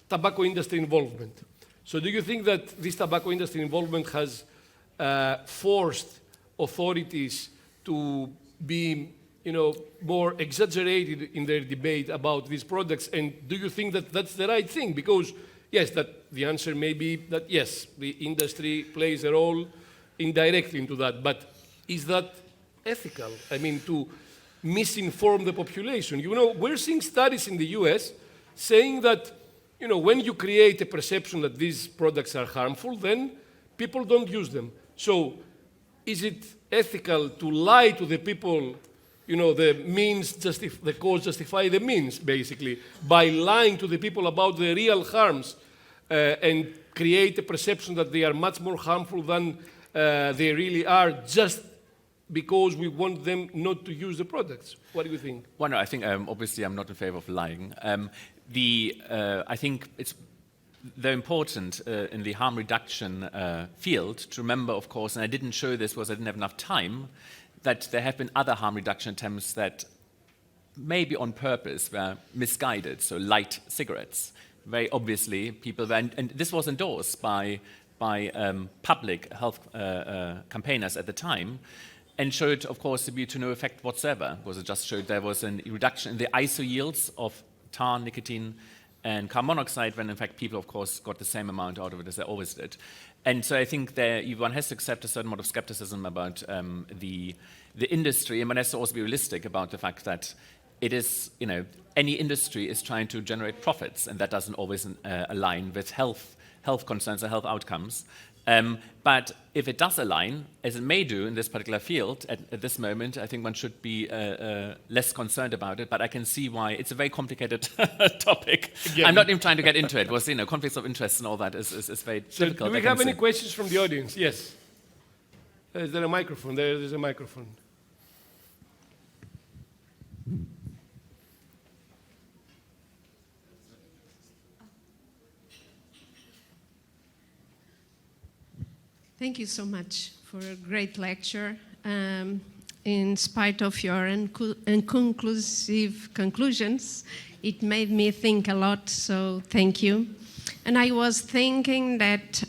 tobacco industry involvement. So do you think that this tobacco industry involvement has forced authorities to be, more exaggerated in their debate about these products? And do you think that that's the right thing? Because, yes, the answer may be that, yes, the industry plays a role indirectly into that. But is that ethical? I mean, to misinform the population. We're seeing studies in the US saying that, when you create a perception that these products are harmful, then people don't use them. So is it ethical to lie to the people, the cause justify the means, basically, by lying to the people about the real harms and create a perception that they are much more harmful than they really are, just because we want them not to use the products. What do you think? Well, no, I think obviously I'm not in favor of lying. I think it's very important in the harm reduction field to remember, of course, and I didn't show this because I didn't have enough time, that there have been other harm reduction attempts that maybe on purpose were misguided. So light cigarettes, very obviously people were, and this was endorsed by public health campaigners at the time, and showed, of course, to be to no effect whatsoever, because it just showed there was a reduction in the ISO yields of tar, nicotine, and carbon monoxide, when in fact people, of course, got the same amount out of it as they always did. And so I think one has to accept a certain amount of skepticism about the industry, and one has to also be realistic about the fact that it is, any industry is trying to generate profits, and that doesn't always align with health concerns or health outcomes. But if it does align, as it may do in this particular field at this moment, I think one should be less concerned about it. But I can see why it's a very complicated topic. Again. I'm not even trying to get into it. Because conflicts of interest and all that is very difficult. Do we have any questions from the audience? Yes. Is there a microphone? There's a microphone. Thank you so much for a great lecture. In spite of your inconclusive conclusions, it made me think a lot, so thank you. And I was thinking that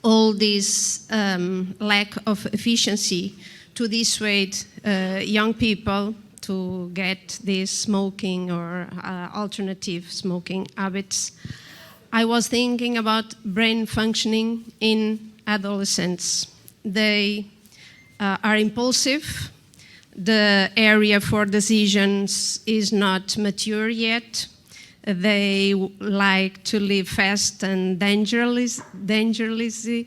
all this lack of efficiency to dissuade young people to get these smoking or alternative smoking habits, I was thinking about brain functioning in adolescents. They are impulsive. The area for decisions is not mature yet. They like to live fast and dangerously.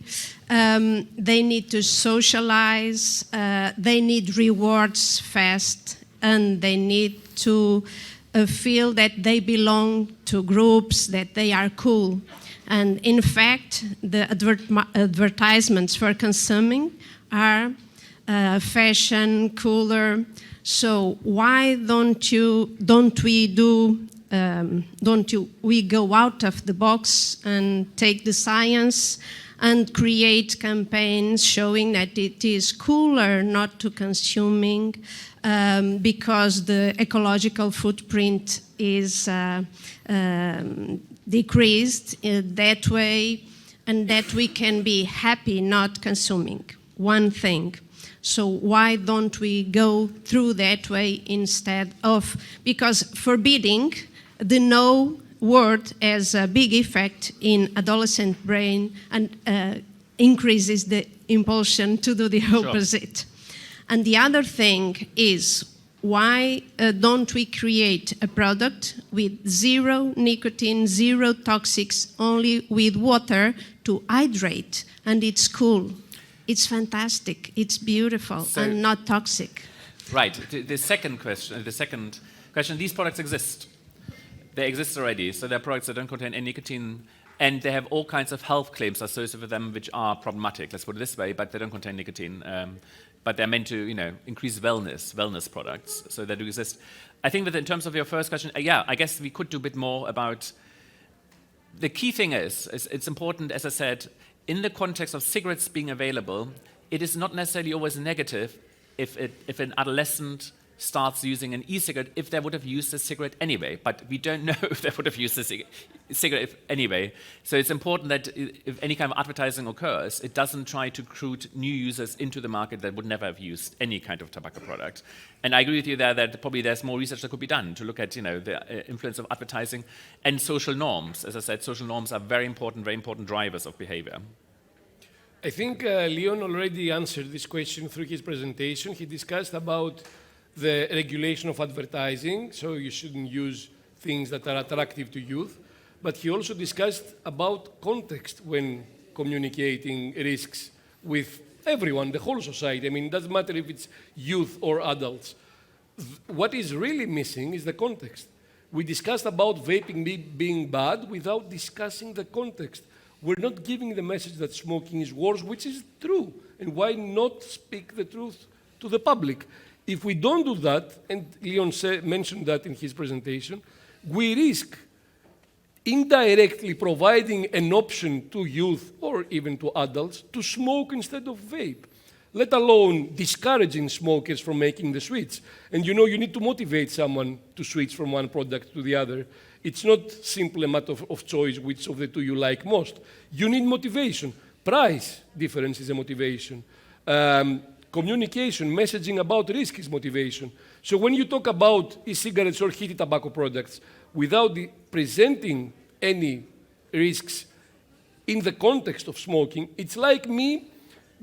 They need to socialize. They need rewards fast, and they need to feel that they belong to groups, that they are cool. And in fact, the advertisements for consuming are fashion, cooler. So why don't we go out of the box and take the science and create campaigns showing that it is cooler not to consuming because the ecological footprint is decreased that way, and that we can be happy not consuming one thing. So why don't we go through that way instead of, because forbidding the no word has a big effect in adolescent brain and increases the impulsion to do the opposite. Sure. And the other thing is, why don't we create a product with zero nicotine, zero toxics, only with water to hydrate, and it's cool. It's fantastic, it's beautiful, and not toxic. Right, the second question, these products exist. They exist already, so they're products that don't contain any nicotine, and they have all kinds of health claims associated with them which are problematic, let's put it this way, but they don't contain nicotine. But they're meant to, increase wellness products, so they do exist. I think that in terms of your first question, I guess we could do a bit more about, the key thing is it's important, as I said, in the context of cigarettes being available, it is not necessarily always negative if an adolescent starts using an e-cigarette, if they would have used a cigarette anyway. But we don't know if they would have used a cigarette anyway. So it's important that if any kind of advertising occurs, it doesn't try to recruit new users into the market that would never have used any kind of tobacco product. And I agree with you there that probably there's more research that could be done to look at the influence of advertising and social norms. As I said, social norms are very important drivers of behavior. I think Leon already answered this question through his presentation. He discussed about the regulation of advertising, so you shouldn't use things that are attractive to youth. But he also discussed about context when communicating risks with everyone, the whole society. I mean, it doesn't matter if it's youth or adults. What is really missing is the context. We discussed about vaping being bad without discussing the context. We're not giving the message that smoking is worse, which is true. And why not speak the truth to the public? If we don't do that, and Leon mentioned that in his presentation, we risk indirectly providing an option to youth or even to adults to smoke instead of vape, let alone discouraging smokers from making the switch. And you know, you need to motivate someone to switch from one product to the other. It's not simply a matter of choice, which of the two you like most. You need motivation. Price difference is a motivation. Communication, messaging about risk is motivation. So when you talk about e-cigarettes or heated tobacco products without presenting any risks in the context of smoking, it's like me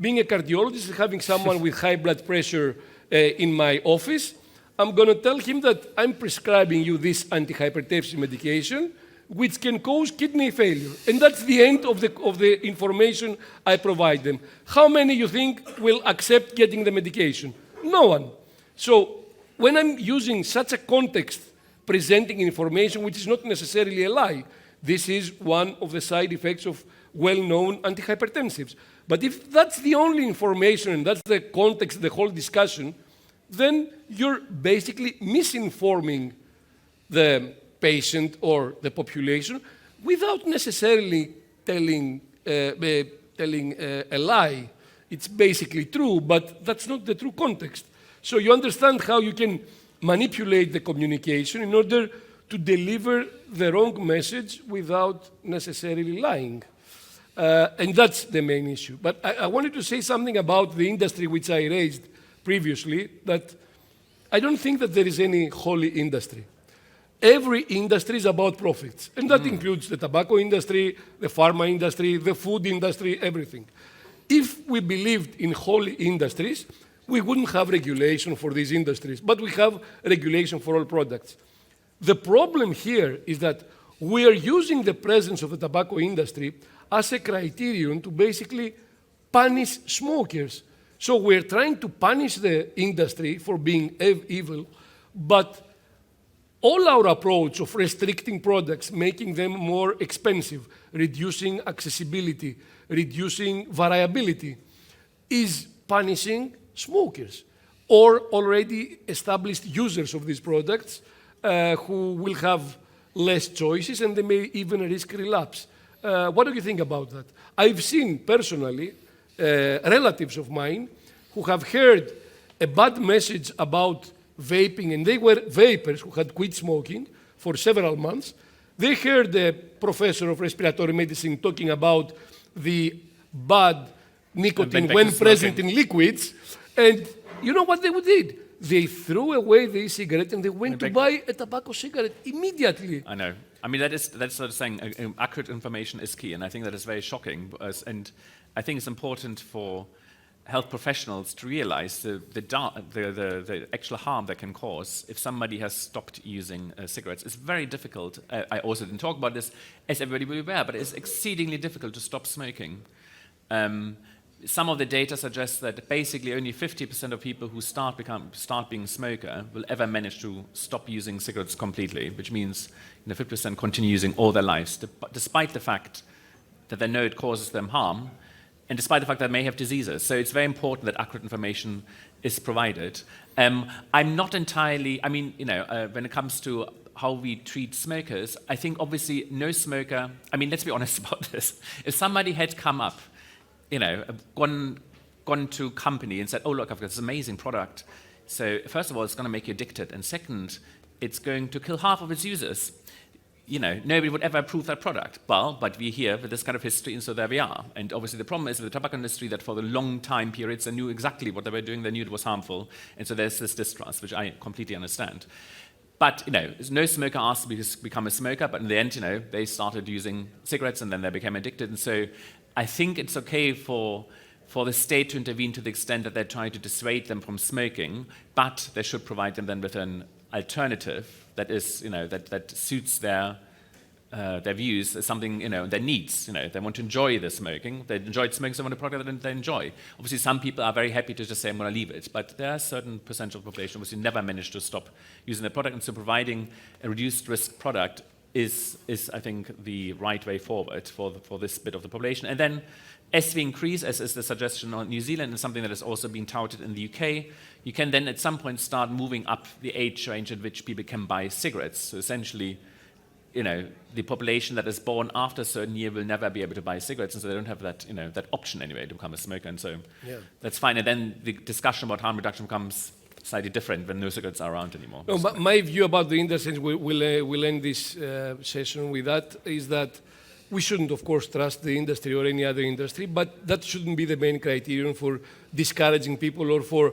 being a cardiologist and having someone with high blood pressure in my office. I'm going to tell him that I'm prescribing you this antihypertensive medication, which can cause kidney failure. And that's the end of the information I provide them. How many you think will accept getting the medication? No one. So when I'm using such a context, presenting information which is not necessarily a lie, this is one of the side effects of well-known antihypertensives. But if that's the only information and that's the context of the whole discussion, then you're basically misinforming the patient or the population without necessarily telling a lie. It's basically true, but that's not the true context. So you understand how you can manipulate the communication in order to deliver the wrong message without necessarily lying. And that's the main issue. But I wanted to say something about the industry which I raised previously, that I don't think that there is any holy industry. Every industry is about profits, and that includes the tobacco industry, the pharma industry, the food industry, everything. If we believed in holy industries, we wouldn't have regulation for these industries, but we have regulation for all products. The problem here is that we are using the presence of the tobacco industry as a criterion to basically punish smokers. So we're trying to punish the industry for being evil, but all our approach of restricting products, making them more expensive, reducing accessibility, reducing variability, is punishing smokers or already established users of these products who will have less choices and they may even risk relapse. What do you think about that? I've seen personally relatives of mine who have heard a bad message about vaping, and they were vapers who had quit smoking for several months. They heard the professor of respiratory medicine talking about the bad nicotine when present in liquids, and you know what they did? They threw away the e-cigarette and they went to buy a tobacco cigarette immediately. I know. I mean, that's sort of saying accurate information is key, and I think that is very shocking. And I think it's important for health professionals to realize the actual harm that can cause if somebody has stopped using cigarettes. It's very difficult. I also didn't talk about this, as everybody will be aware, but it's exceedingly difficult to stop smoking. Some of the data suggests that basically only 50% of people who start being smoker will ever manage to stop using cigarettes completely, which means 50% continue using all their lives, despite the fact that they know it causes them harm, and despite the fact that they may have diseases. So it's very important that accurate information is provided. I'm not entirely, when it comes to how we treat smokers, I think obviously no smoker, let's be honest about this. If somebody had come up, gone to a company and said, oh, look, I've got this amazing product. So first of all, it's going to make you addicted. And second, it's going to kill half of its users. Nobody would ever approve that product. Well, but we're here with this kind of history, and so there we are. And obviously the problem is with the tobacco industry that for the long time periods, they knew exactly what they were doing, they knew it was harmful, and so there's this distrust, which I completely understand. But, no smoker asked to become a smoker, but in the end, they started using cigarettes and then they became addicted. And so I think it's okay for the state to intervene to the extent that they're trying to dissuade them from smoking, but they should provide them then with an alternative that is, that suits their their views as something, their needs. They want to enjoy the smoking. They enjoyed smoking, so they want a product that they enjoy. Obviously, some people are very happy to just say, I'm going to leave it. But there are a certain percentage of the population who never manage to stop using the product. And so providing a reduced risk product is I think, the right way forward for this bit of the population. And then as we increase, as is the suggestion on New Zealand, and something that has also been touted in the UK, you can then at some point start moving up the age range at which people can buy cigarettes. So essentially, the population that is born after a certain year will never be able to buy cigarettes, and so they don't have that, that option anyway to become a smoker. And so that's fine. And then the discussion about harm reduction becomes slightly different when no cigarettes are around anymore. No, my view about the industry, we'll end this session with that, is that we shouldn't, of course, trust the industry or any other industry, but that shouldn't be the main criterion for discouraging people or for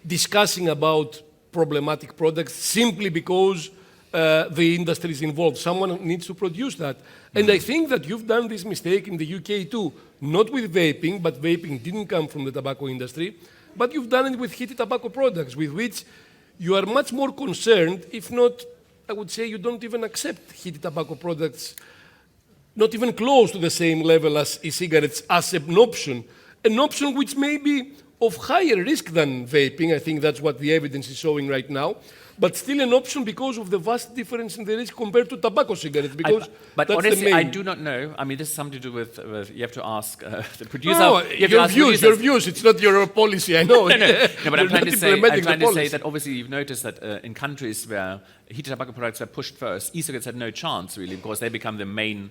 discussing about problematic products simply because the industry is involved. Someone needs to produce that. And I think that you've done this mistake in the UK too, not with vaping, but vaping didn't come from the tobacco industry, but you've done it with heated tobacco products, with which you are much more concerned, if not, I would say you don't even accept heated tobacco products, not even close to the same level as e-cigarettes as an option which may be of higher risk than vaping. I think that's what the evidence is showing right now. But still an option because of the vast difference in the risk compared to tobacco cigarettes. Because but honestly, I do not know. I mean, this is something to do with you have to ask the producer. No, your views. It's not your policy. I know. No, but I'm trying to say that obviously you've noticed that in countries where heated tobacco products were pushed first, e-cigarettes had no chance really because they become the main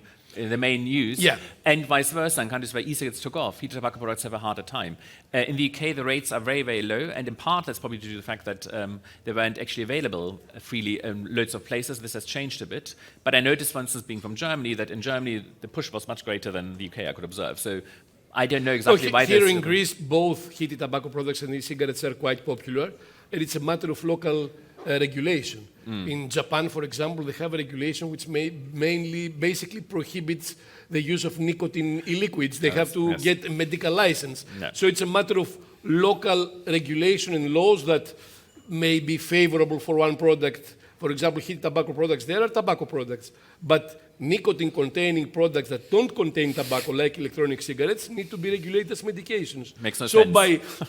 use, and vice versa. In countries where e-cigarettes took off, heated tobacco products have a harder time. In the UK, the rates are very, very low, and in part that's probably due to the fact that they weren't actually available freely in loads of places. This has changed a bit. But I noticed, for instance, being from Germany, that in Germany the push was much greater than the UK, I could observe. So I don't know exactly why. Here in Greece, both heated tobacco products and e-cigarettes are quite popular, and it's a matter of local regulation. In Japan, for example, they have a regulation which basically prohibits the use of nicotine e-liquids. They have to get a medical license. So it's a matter of local regulation and laws that may be favorable for one product. For example, heated tobacco products, there are tobacco products, but nicotine-containing products that don't contain tobacco, like electronic cigarettes, need to be regulated as medications. Makes no sense.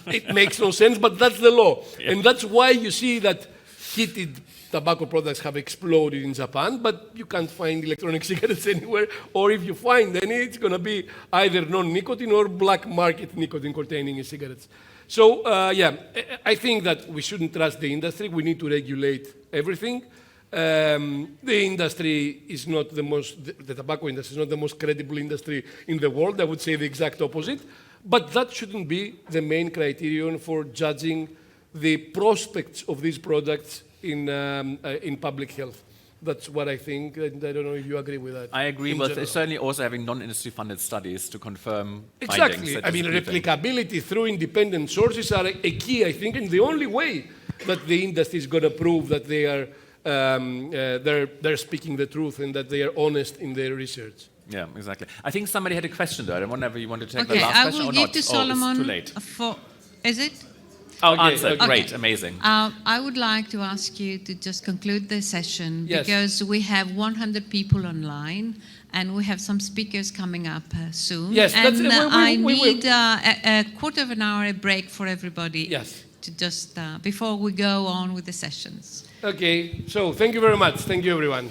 It makes no sense, but that's the law. And that's why you see that heated tobacco products have exploded in Japan, but you can't find electronic cigarettes anywhere, or if you find any, it's going to be either non-nicotine or black market nicotine-containing cigarettes. So, I think that we shouldn't trust the industry. We need to regulate everything. The industry is not the tobacco industry is not the most credible industry in the world. I would say the exact opposite. But that shouldn't be the main criterion for judging the prospects of these products in public health. That's what I think, and I don't know if you agree with that. I agree, but certainly also having non-industry funded studies to confirm findings. Exactly. I mean, replicability through independent sources are a key, I think, and the only way that the industry is going to prove that they are they're speaking the truth and that they are honest in their research. Yeah, exactly. I think somebody had a question though. I wonder if you want to take the Okay, last I question or will not. give to Solomon. It's too late. Is it? Oh, Okay, answer. okay. Great, amazing. I would like to ask you to just conclude the session Yes. because we have 100 people online and we have some speakers coming up soon. Yes, and I we will. need a quarter of an hour break for everybody. Yes. To just before we go on with the sessions. Okay, so thank you very much. Thank you, everyone.